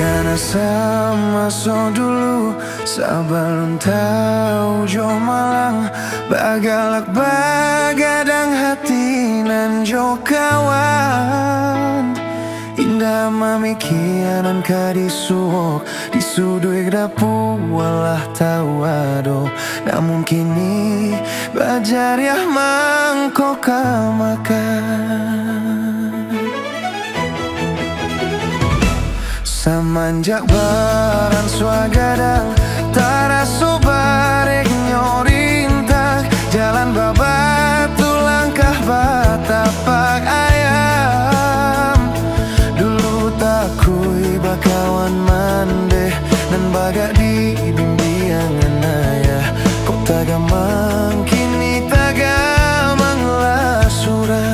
Karena sama so dulu sabalun tahu jo malang bagalak bagadang hati nan jo kawan. Indah mamikianan ka disuok disuduik dapu walah tawado. Namun kini bajariah mangko makan. Semenjak baran swagadang taraso barek nyorintak jalan babatu langkah batapak ayam. Dulu takui bakawan mandeh dan bagak di bimbingan ayah. Kok tagamang kini tagamang lasuran.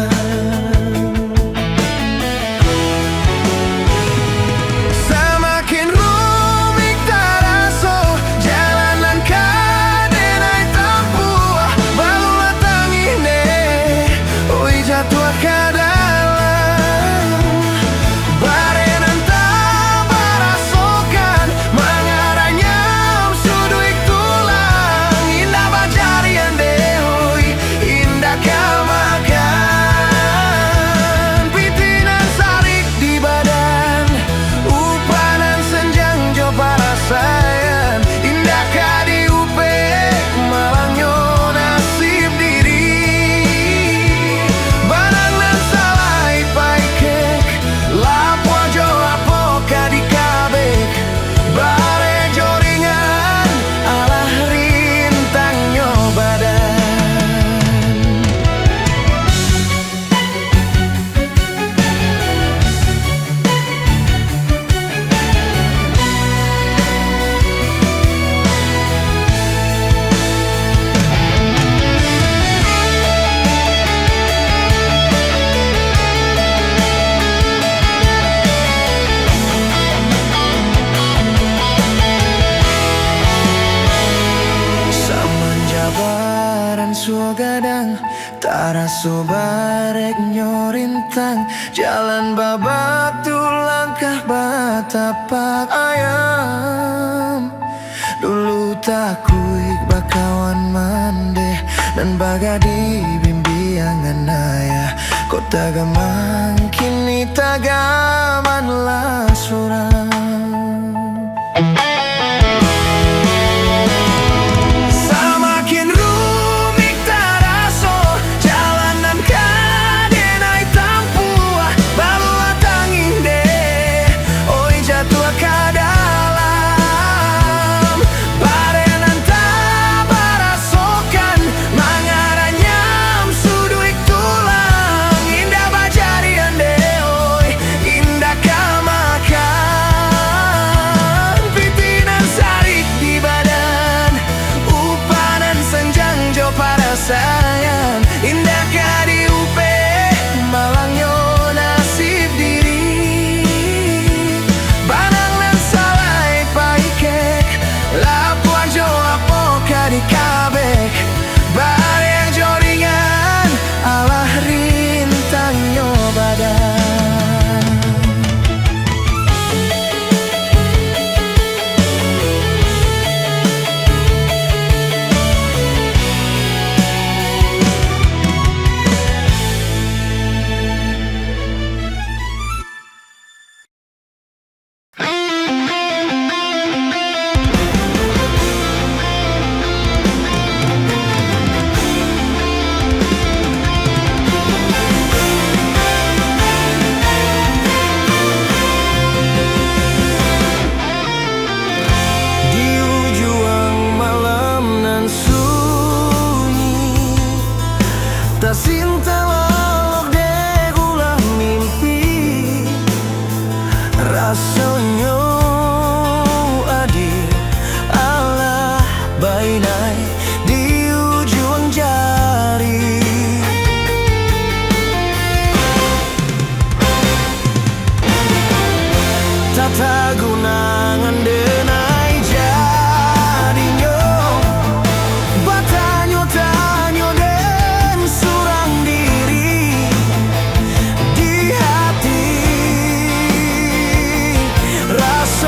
Suagadang taraso barek nyorintang jalan babatu langkah batapak ayam. Dulu takuik bakawan mandeh dan bagadi bimbingan ayah. Kok tagamang kini tagaman lasuran. Sayang indah kadi upe malangyo nasib diri. Banang nan salai paikek lapuan jo apo kadi kabek. Bare yang joringan alah rintang nyo badan. Sinta lolok deh ulah mimpi rasanya adil Allah bainai di ujung jari. Tata gunangan denai jadinya batanyo tanyo den surang diri di hati rasa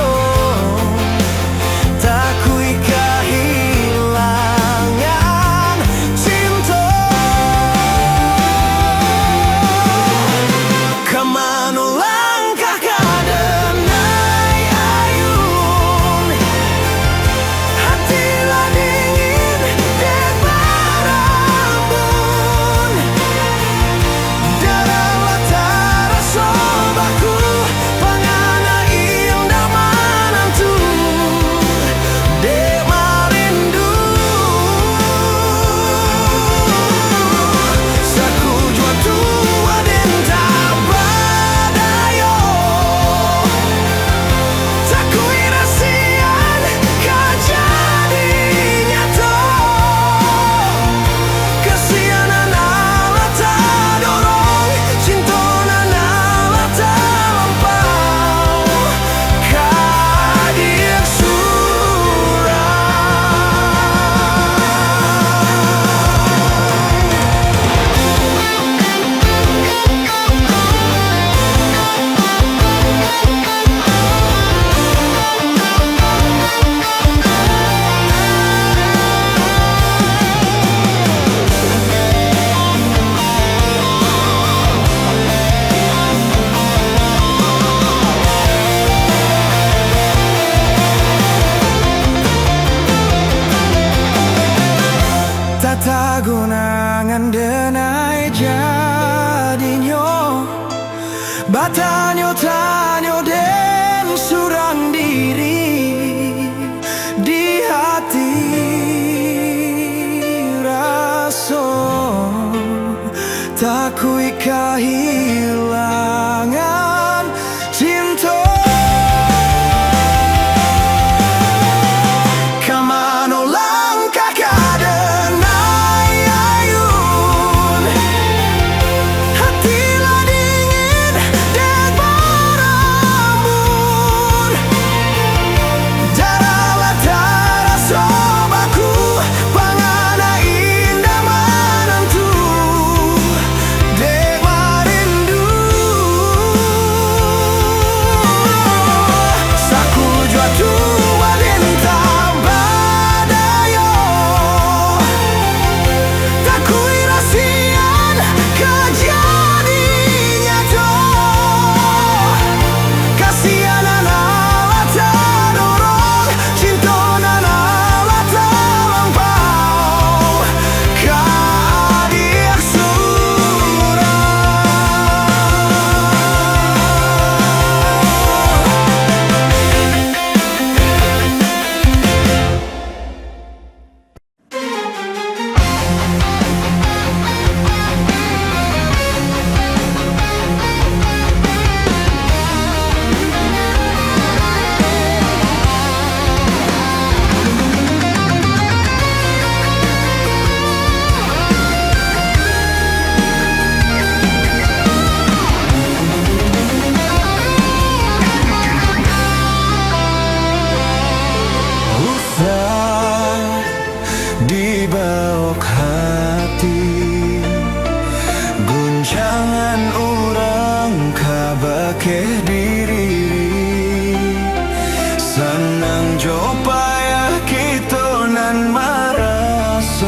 Jo payah kita nan merasakan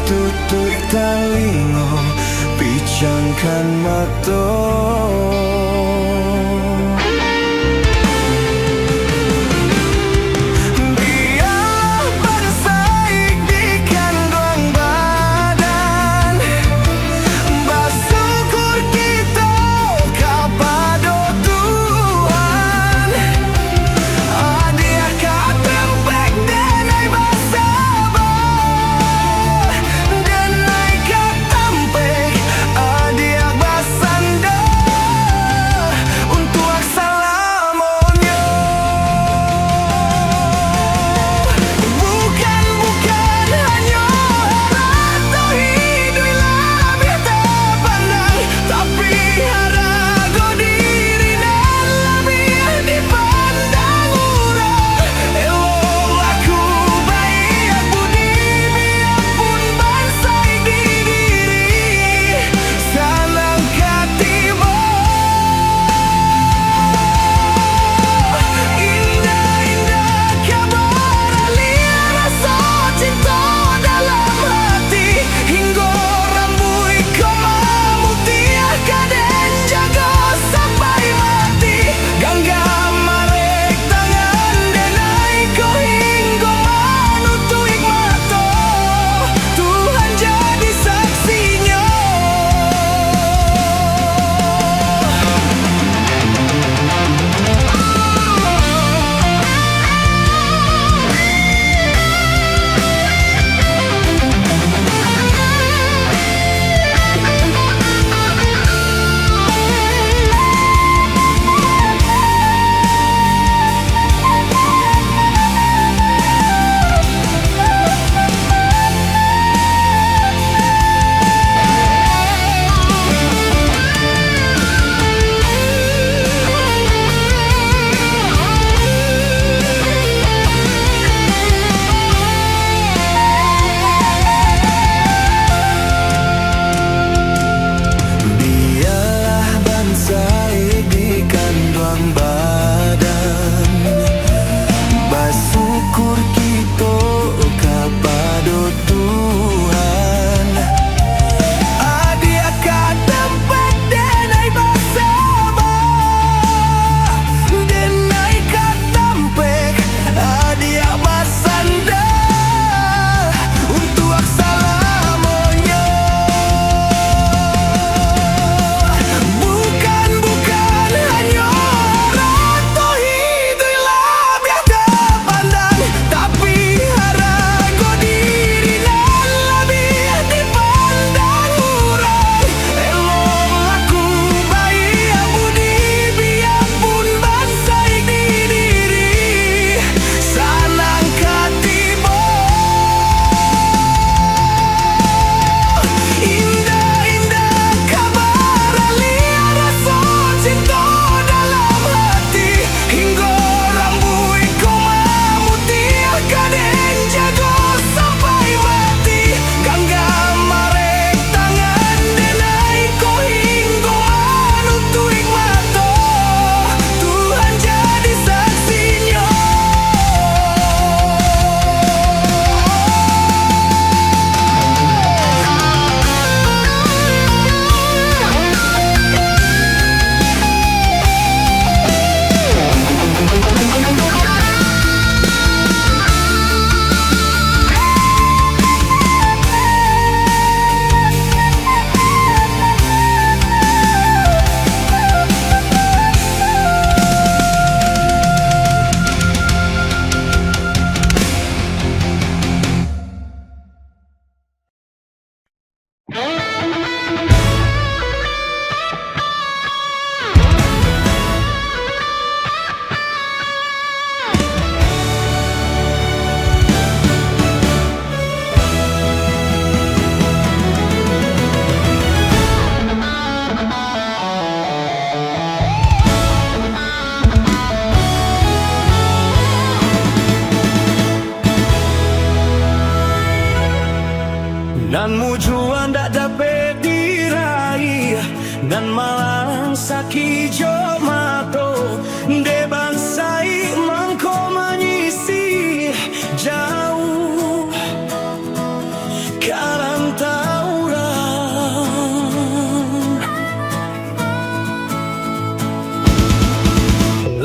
tutut talingo picangkan mata.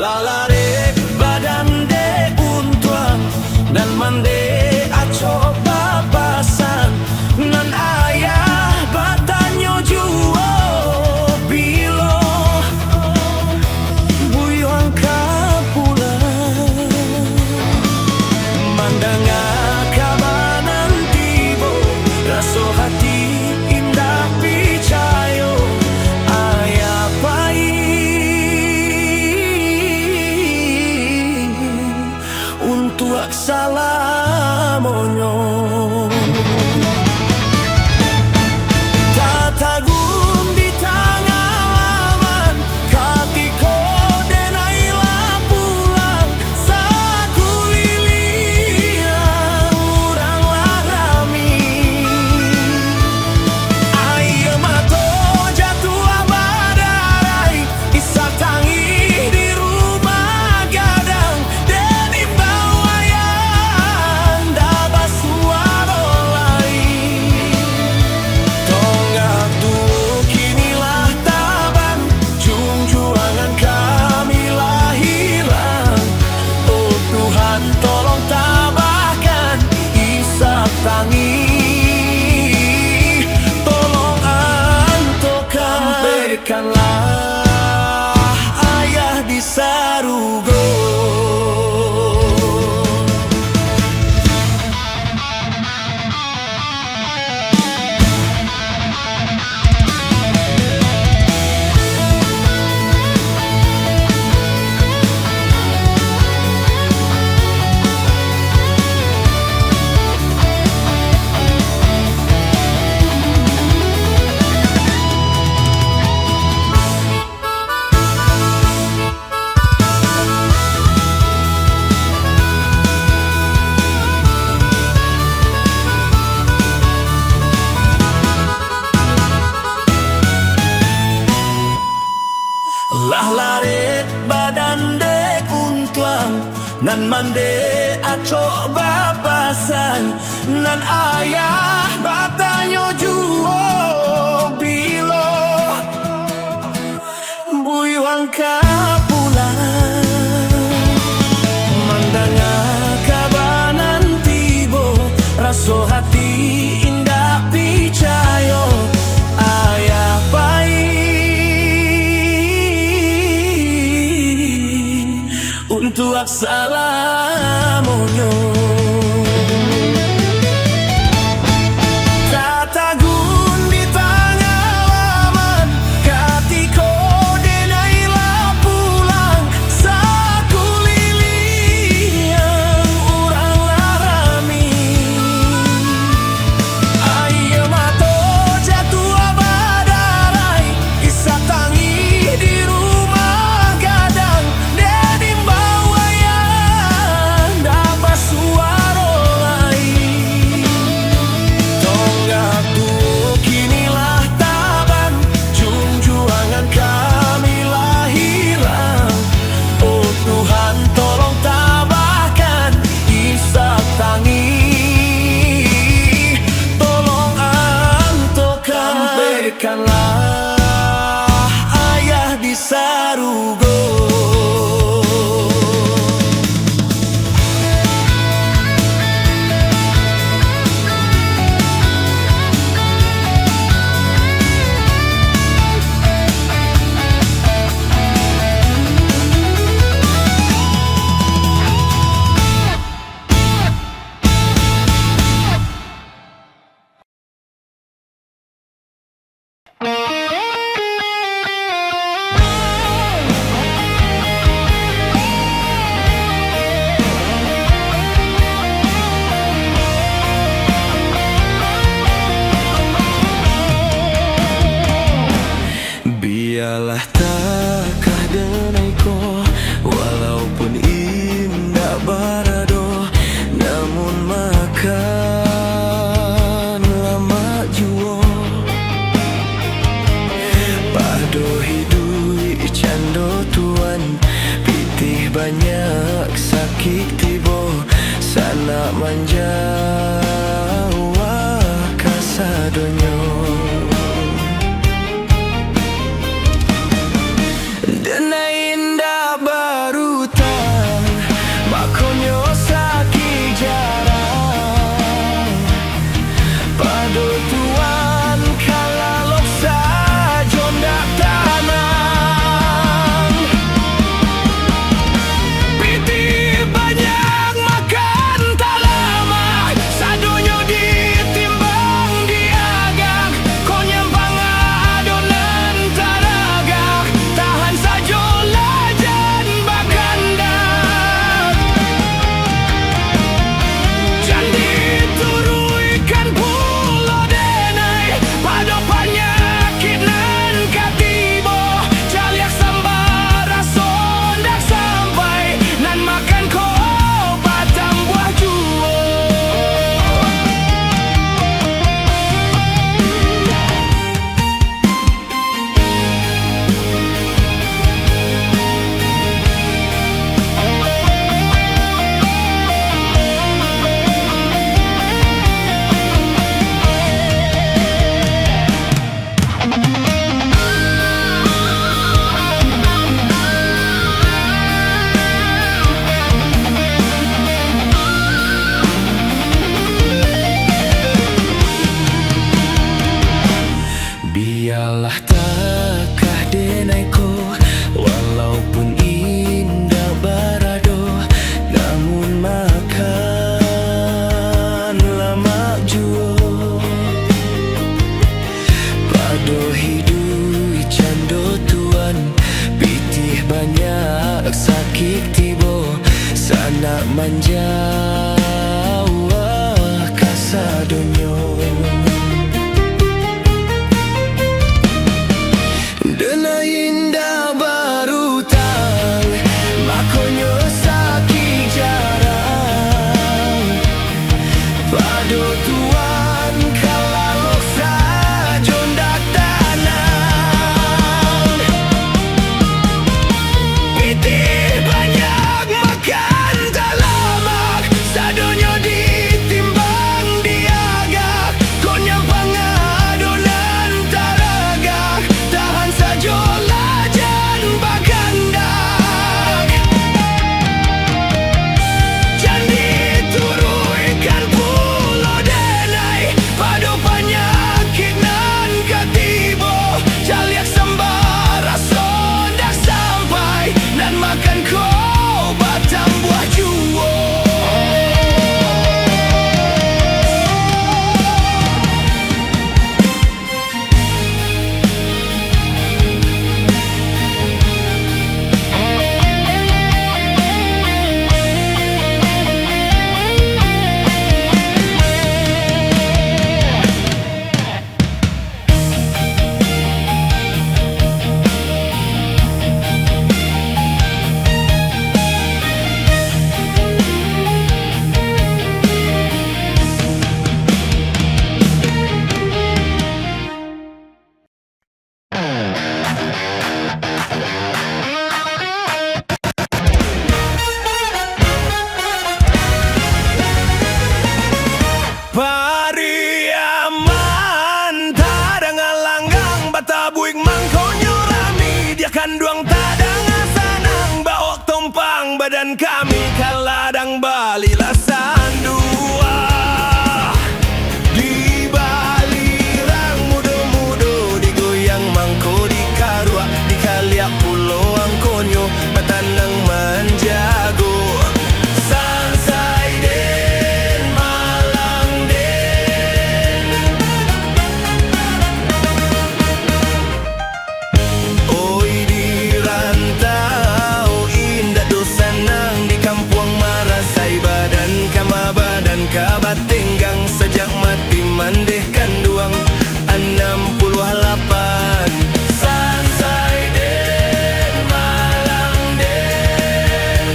lalare badan de untuang nan mande aco babasan nan ayah batanyo juo bilo buyuang kapulang mandanga kabanan tibo raso hati indah picayo ayah pai untuk salamonyo tatagun di tengah laman katiko denailah pulang saku liliang urang larami ayo mato jatuh abadarai isak tangi di rumah gadang dan imbau ayang dabas suara lain tonggak tuh kinilah taban junjuangan kami lah hilang oh Tuhan tolong tabahkan isak tangi tolong antokan berikanlah ayah di sarugo lah lare badan de untuang nan mande aco babasan nan ayah batanyo juo bilo buyuang kapulang mandanga kabanan tibo raso hati indah picayo ayah pai untuk salamonyo tatagun di tengah laman katiko denailah pulang saku liliang urang larami ayo mato jatuh abadarai isak tangi di rumah gadang dan imbau ayang dapat suara lain tonggak tuh kinilah taban junjuangan kami lah hilang oh Tuhan tolong tabahkan isak tangi tolong antokan berikanlah ayah di sarugo biarlah takah denaiko walaupun indah barado namun makan lama juo pado hidui cando tuan pitih banyak sakit tibo sana manjawa kasadonyo Dena indah baru nak manja kasadonyo. Dena indah barutang makonyo sakit jarang pado tuan kalalok sajon dak tanang piti banyak makan talamak sadonyo ditimbang diagak konyang pangadonan taragak tahan sajo lajan bagandak jandi turu ikan pulo denai pado penyakit nan katibo jaliak sembara sondak sampai nan makan ko batang buah juwo. Pariaman tadang alanggang batabuik mangkonyo rami dia kanduang tadang asanang bawak tompang badan kami kaladang bali lasan dua di bali rang mudo-mudo digoyang mangko di karua di kaliak pulau angkonyo batanang manjago sansai den malang den oi di rantau indah dosanang di kampung marasai badan kabatenggang sejak mati mandehkan duang 68 sansai den malang den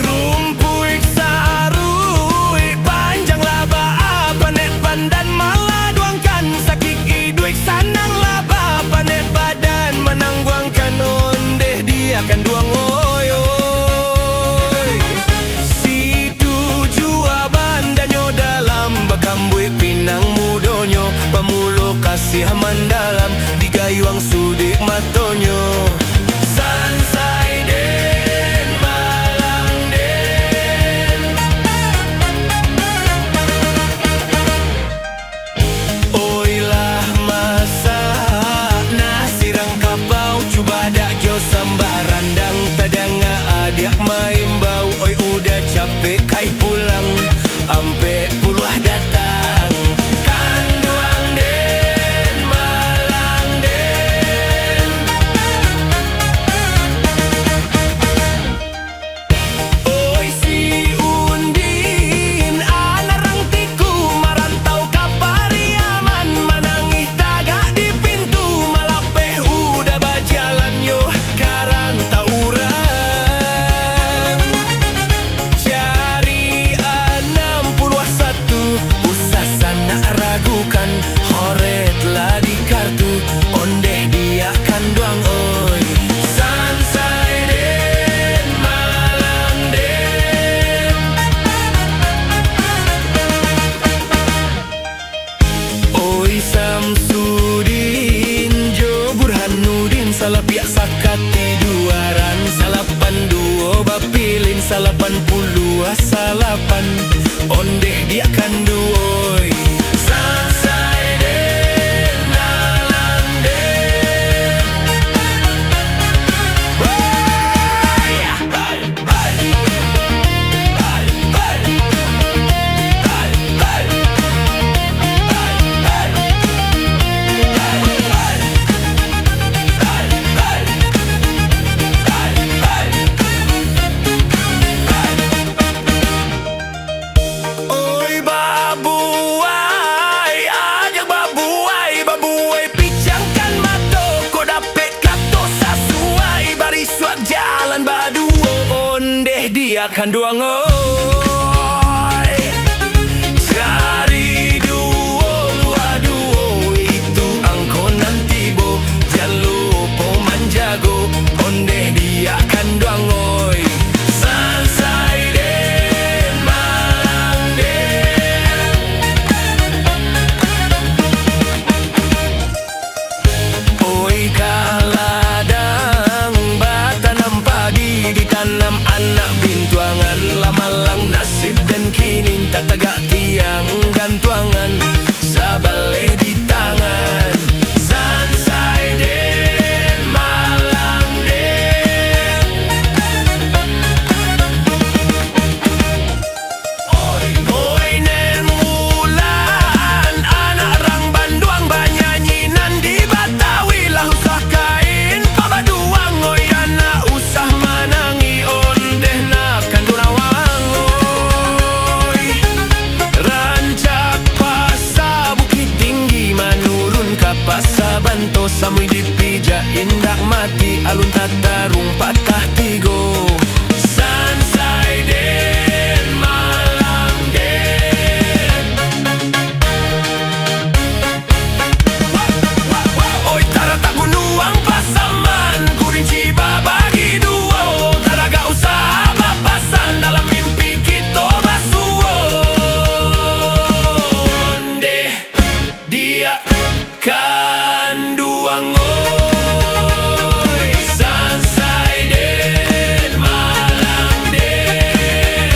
rumpuik sarui panjang laba panet pandan maladuangkan sakit iduik sanang laba panet badan menangguangkan ondeh dia kan duang oy oy si tujuh bandanyo dalam bakambui pinang mudonyo pamulo kasih mandalam digayuang sudik matonyo sansai den malang den oilah masak nasi rangkapau cuba dak jo sambaran dang tadanga adiak main bau oi udah capek kai pulang ampe puluh datang kanduang den malang den oi si undin anarang tiku marantau ka Pariaman manangih tagak di pintu malapeh udah bajalan yo karang tauran cari 61 usah nak ragukan horet lah di kartu ondeh dia kan doang oi sansai den malang den oi Samsudin jo Burhanuddin salah pihak sakati duaran salapan duo bapilin salapan puluh salapan ondeh dia kan duoi sansai den malang den dia kan duang oi. Cari duo itu angko nanti bo, jalupo manjago, onde dia kan duang oi. Sansai den malang den. Oi kaladang batanam padi ditanam anak bintuangan, lamalang nasib dan kini tak tegak tiang gantuangan, sabale di tangan. Sansai den malang den. Oi nen mulan, anak rang banduang banyanyinan di Batawi lah usah kain pabaduang. Oi anak usah manangi ondeh nakan durawang oi. Rancak pasa Bukit Tinggi manurun ka pasa Banto samui dipija indak mati alun tatarung patah tigo. Sansai den malang den. Oi tarata gunuang pasaman kurinci babagi duo, taraga usaha papasan dalam mimpi kita basuonde dia kan duang oi. Sansai den malang den.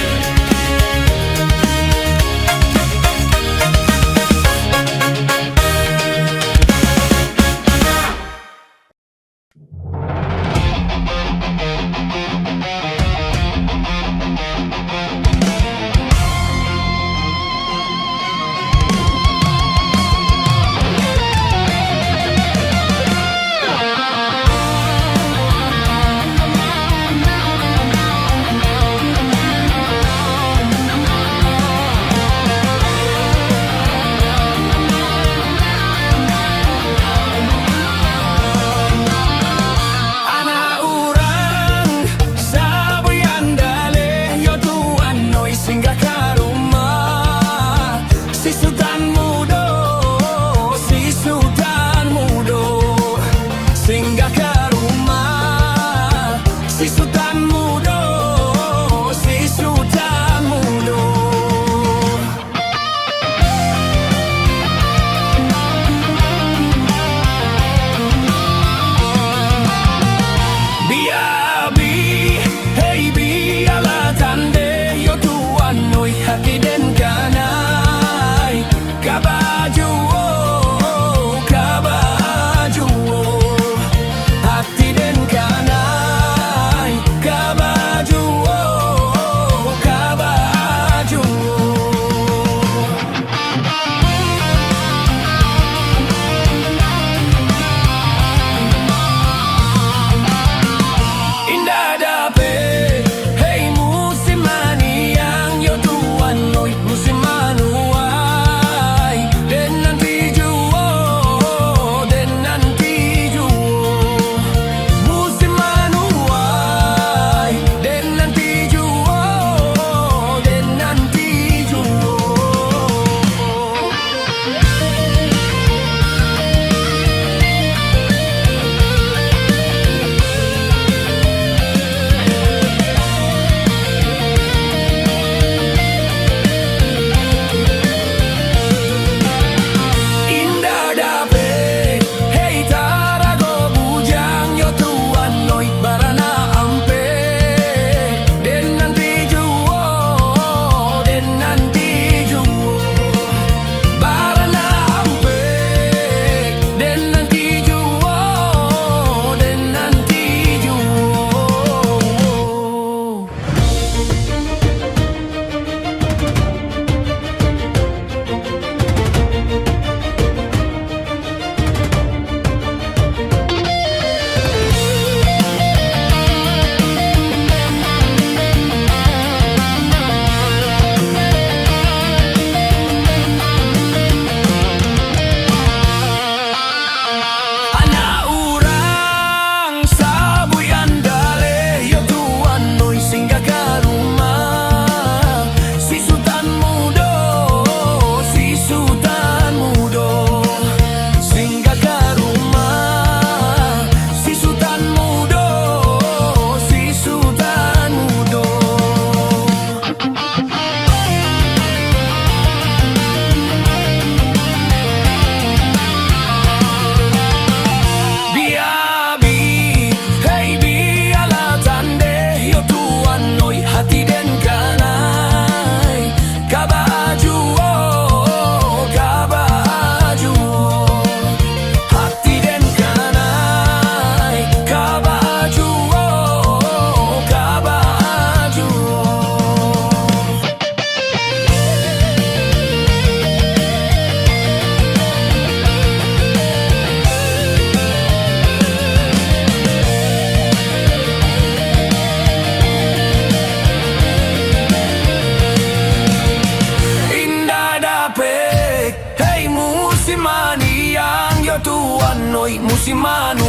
manuai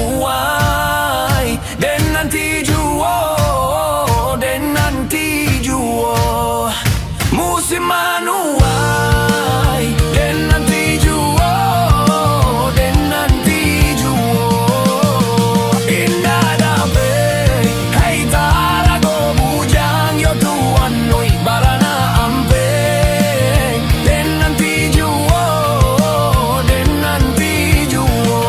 Den nanti juo Den nanti juo Musim manuai Den nanti juo Den nanti juo Indah dape Hei tarago bujang yo tuan noi barana ampe Den nanti juo Den nanti juo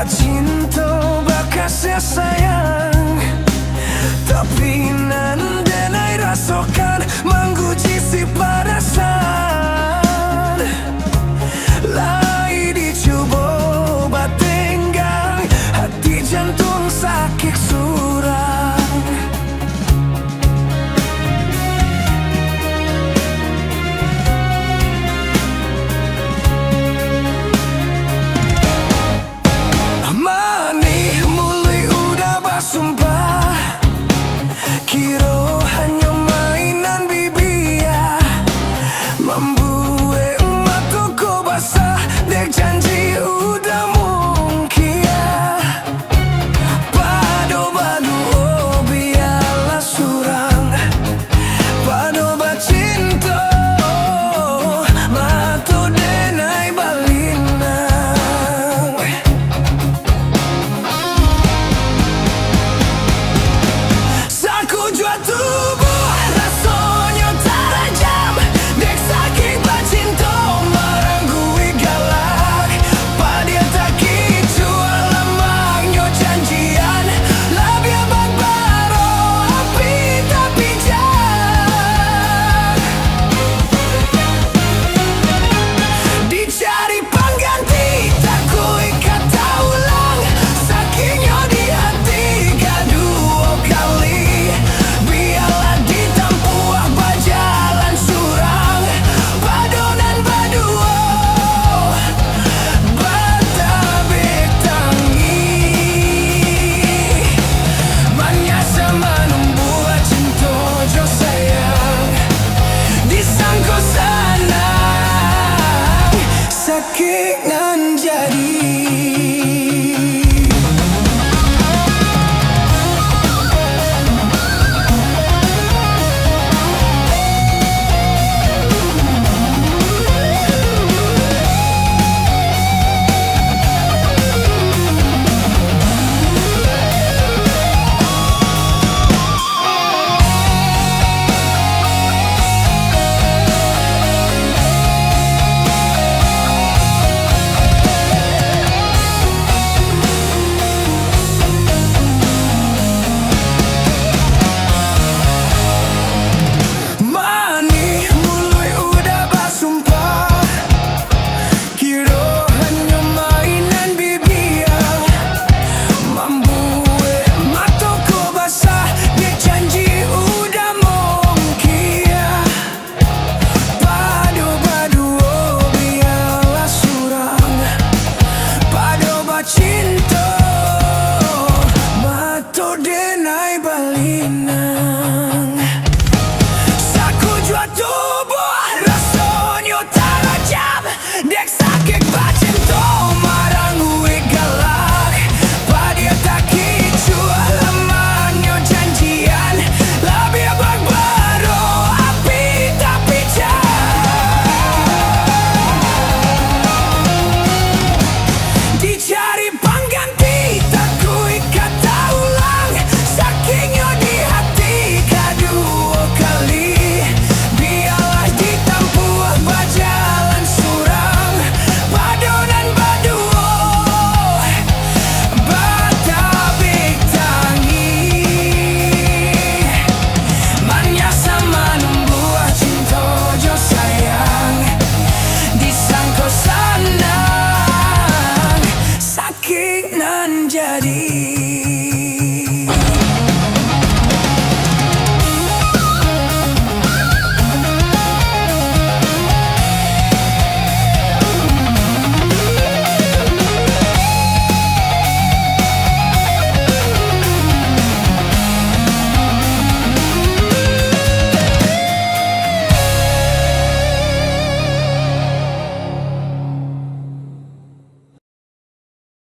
Tak cinta bakasnya sayang, tapi nan denai rasakan mengguci si perasaan.